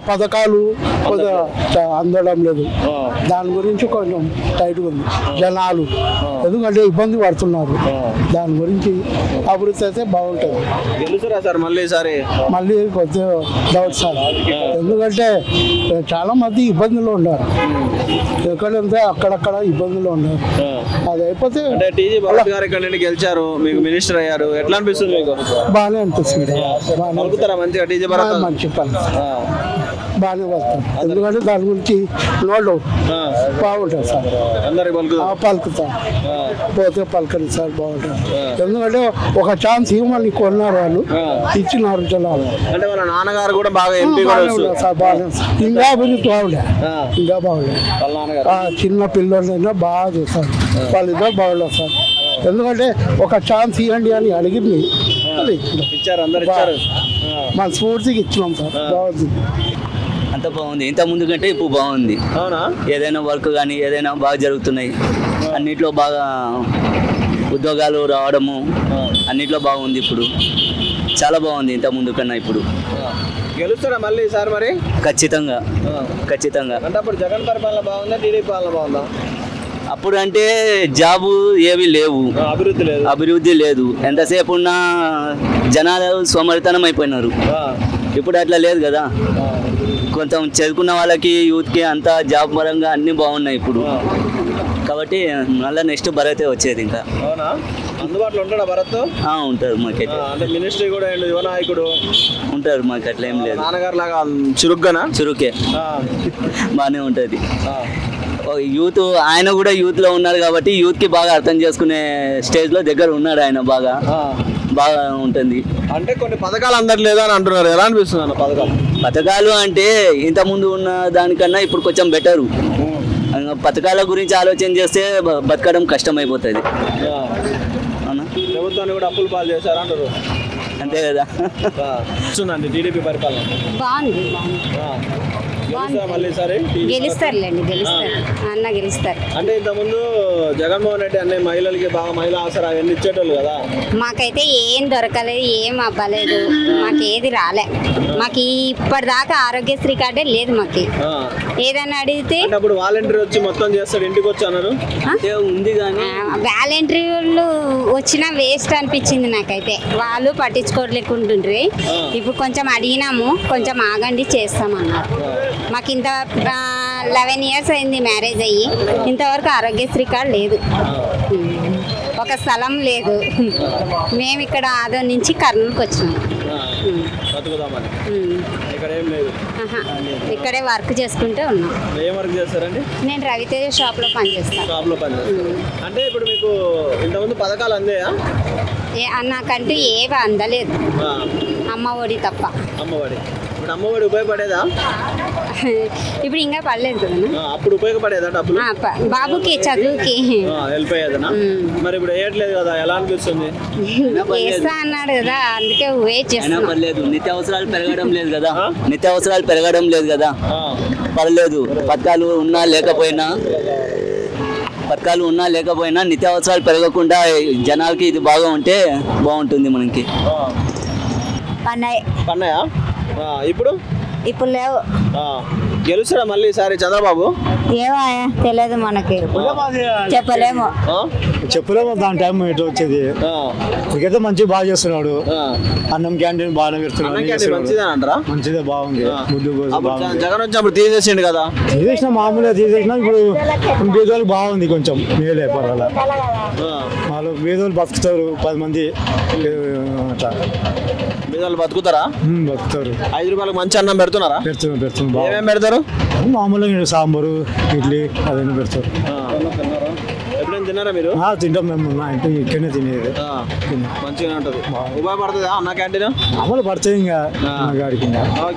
పథకాలు అందడం లేదు. దాని గురించి కొంచెం టైట్గా ఉంది జనాలు, ఎందుకంటే ఇబ్బంది పడుతున్నారు. దాని గురించి అభివృద్ధి అయితే బాగుంటుంది. గెలుస్తారా సార్ మళ్ళీ కొద్దిగా డౌట్ సార్, ఎందుకంటే చాలా మంది ఇబ్బందులు ఉన్నారు. ఎక్కడంటే అక్కడక్కడ ఇబ్బందులు ఉన్నారు. అది అయిపోతే గెలిచారు, మీకు మినిస్టర్ అయ్యారు, ఎట్లా అనిపిస్తుంది మీకు? బాగానే అనిపిస్తుంది. మంచిగా టీజీ మంచి పని బాగానే వస్తాం, ఎందుకంటే దాని గురించి నో డౌట్ బాగుంటుంది సార్. పలుకుతాం, పోతే పలకరిస్తారు, బాగుంటుంది. ఎందుకంటే ఒక ఛాన్స్ ఇవ్వమని కొన్నారు వాళ్ళు, ఇచ్చినారు జనాలు. అంటే వాళ్ళ నాన్నగారు కూడా బాగా ఎంపీ సార్, బాగా ఇంకా అభివృద్ధి బాగుండే, ఇంకా బాగుండే. చిన్న పిల్లలైనా బాగా చేస్తారు, వాళ్ళిద్దరు బాగుండదు సార్. ఎందుకంటే ఒక ఛాన్స్ ఇవ్వండి అని అడిగింది, మన స్ఫూర్తికి ఇచ్చినాం సార్. బాగుంది, అంత బాగుంది. ఇంత ముందు కంటే ఇప్పుడు బాగుంది. ఏదైనా వర్క్ కానీ ఏదైనా బాగా జరుగుతున్నాయి, అన్నిట్లో బాగా ఉద్యోగాలు రావడము అన్నిట్లో బాగుంది. ఇప్పుడు చాలా బాగుంది ఇంత ముందు కన్నా ఇప్పుడు. గెలుస్తారా మళ్ళీ సార్? మరి ఖచ్చితంగా ఖచ్చితంగా. అంటే అప్పుడు జగన్ పరిపాలన బాగుందా, టీడీపీ పాలన బాగుందా? అప్పుడు అంటే జాబు ఏవి లేవు, అభివృద్ధి లేదు. ఎంతసేపు ఉన్నా జనాలు సోమరితనం అయిపోయినారు. ఇప్పుడు అట్లా లేదు కదా. కొంచెం చదువుకున్న వాళ్ళకి, యూత్కి అంతా జాబ్ పరంగా అన్నీ బాగున్నాయి ఇప్పుడు. కాబట్టి మళ్ళీ నెక్స్ట్ భరతే వచ్చేది. ఇంకా అందుబాటులో ఉంటాడా భరత్? ఉంటారు మాకైతే. అంటే మినిస్ట్రీ కూడా యువ నాయకుడు ఉంటారు, మాకు అట్లా ఏం లేదు. నాన్నగారు లాగా చురుకే బాగానే ఉంటుంది. యూత్ ఆయన కూడా యూత్లో ఉన్నారు కాబట్టి యూత్కి బాగా అర్థం చేసుకునే స్టేజ్లో దగ్గర ఉన్నాడు ఆయన. బాగా ఉంటుంది. అంటే కొన్ని పథకాలు అందట్లేదు అని అంటున్నారు, ఎలా అనిపిస్తుంది అన్న పథకాలు అంటే ఇంతకుముందు ఉన్న దానికన్నా ఇప్పుడు కొంచెం బెటరు. పథకాల గురించి ఆలోచన చేస్తే బతకడం కష్టమైపోతుంది. ప్రభుత్వాన్ని కూడా అప్పులు పాలు చేశారంటారు, అంతే కదా. టీడీపీ పరిపాలన బాగుంది. గెలుస్తారులేండి, అన్న గెలుస్తారు. అంటే ఇంతకుముందు జగన్మోహన్ రెడ్డి అన్ని మహిళలకి బాగా మహిళా ఆసరా అవన్నీ ఇచ్చేటోళ్ళు కదా. మాకైతే ఏం దొరకలేదు, ఏం అవ్వలేదు, మాకు ఏది రాలే. మాకు ఇప్పటిదాకా ఆరోగ్యశ్రీ కార్డే లేదు. మాకు ఏదైనా అడిగితే అప్పుడు వాలంటీర్ వచ్చి మొత్తం చేస్తాడు, ఇంటికి వచ్చి అన్నారు. ఉంది కానీ వాలంటీర్లు వచ్చినా వేస్ట్ అనిపించింది నాకైతే. వాళ్ళు పట్టించుకోలేకుంటుండ్రి. ఇప్పుడు కొంచెం అడిగినాము, కొంచెం ఆగండి చేస్తామన్నారు. మాకు ఇంత 11 years అయింది మ్యారేజ్ అయ్యి, ఇంతవరకు ఆరోగ్యశ్రీ కార్డు లేదు, ఒక స్థలం లేదు. మేము ఇక్కడ ఆదో నుంచి కర్నూలుకి వచ్చినాం. ఇక్కడే వర్క్ చేసుకుంటూ ఉన్నాం. నేను రవితేజ షాప్లో పనిచేస్తాను. అంటే ఇప్పుడు మీకు ఇంతకుముందు పథకాలు అందాయా? నాకంటూ ఏవి అందలేదు, అమ్మ ఒడి తప్ప. ఇప్పుడు అమ్మఒడి ఉపయోగపడేదా? ఇప్పుడు ఇంకా పడలేదు కదా. అప్పుడు ఉపయోగపడేదా డబ్బులు? బాబుకి చదువుకి హెల్ప్ అయ్యేదనా? మరి ఇప్పుడు వేయట్లేదు కదా, ఎలా అనిపిస్తుంది? వేస్తా అన్నాడు కదా, అందుకే వెయిట్ చేస్తున్నా. పర్లేదు, నిత్యావసరాలు పెరగడం లేదు కదా, పర్లేదు. పథకాలు ఉన్నా లేకపోయినా నిత్యావసరాలు పెరగకుండా జనాలకి ఇది బాగా ఉంటే బాగుంటుంది మనకి. పన్నాయా? ఇప్పుడు లేవు. గెలుస్తారా మళ్ళీ ఈసారి చంద్రబాబు? ఏమో తెలియదు మనకి, చెప్పలేము. దాని టైం ఎటు వచ్చేది. ఇకైతే మంచిగా బాగా చేస్తున్నాడు. అన్నం క్యాంటీన్ బాగానే పెడుతున్నాడు, మంచిదే, బాగుంది. జగన్ వచ్చినప్పుడు తీసేసిండు కదా. తీసేసిన మామూలుగా తీసేసిన. ఇప్పుడు బీదోళ్ళు బాగుంది, కొంచెం మేలే, పర్వాలా. వాళ్ళు బీదోళ్ళు బతుకుతారు, 10 మంది అట్లా బతుకుతారా? బతుకుతారు. 5 రూపాయలకు మంచి అన్నం పెడుతున్నారా? పెడుతున్నారు. ఏమేమి పెడతారు? మామూలుగా సాంబారు, ఇడ్లీ అదన్నీ పెడతారు. ఎప్పుడైనా తిన్నారా మీరు? తింటాం మేము, ఇంటి ఇక్కడనే తినేది. మంచిగా ఉంటుంది. ఉపయోగపడుతుందా అన్న క్యాంటీన్? అమలు పడుతుంది ఇంకా గాడికి.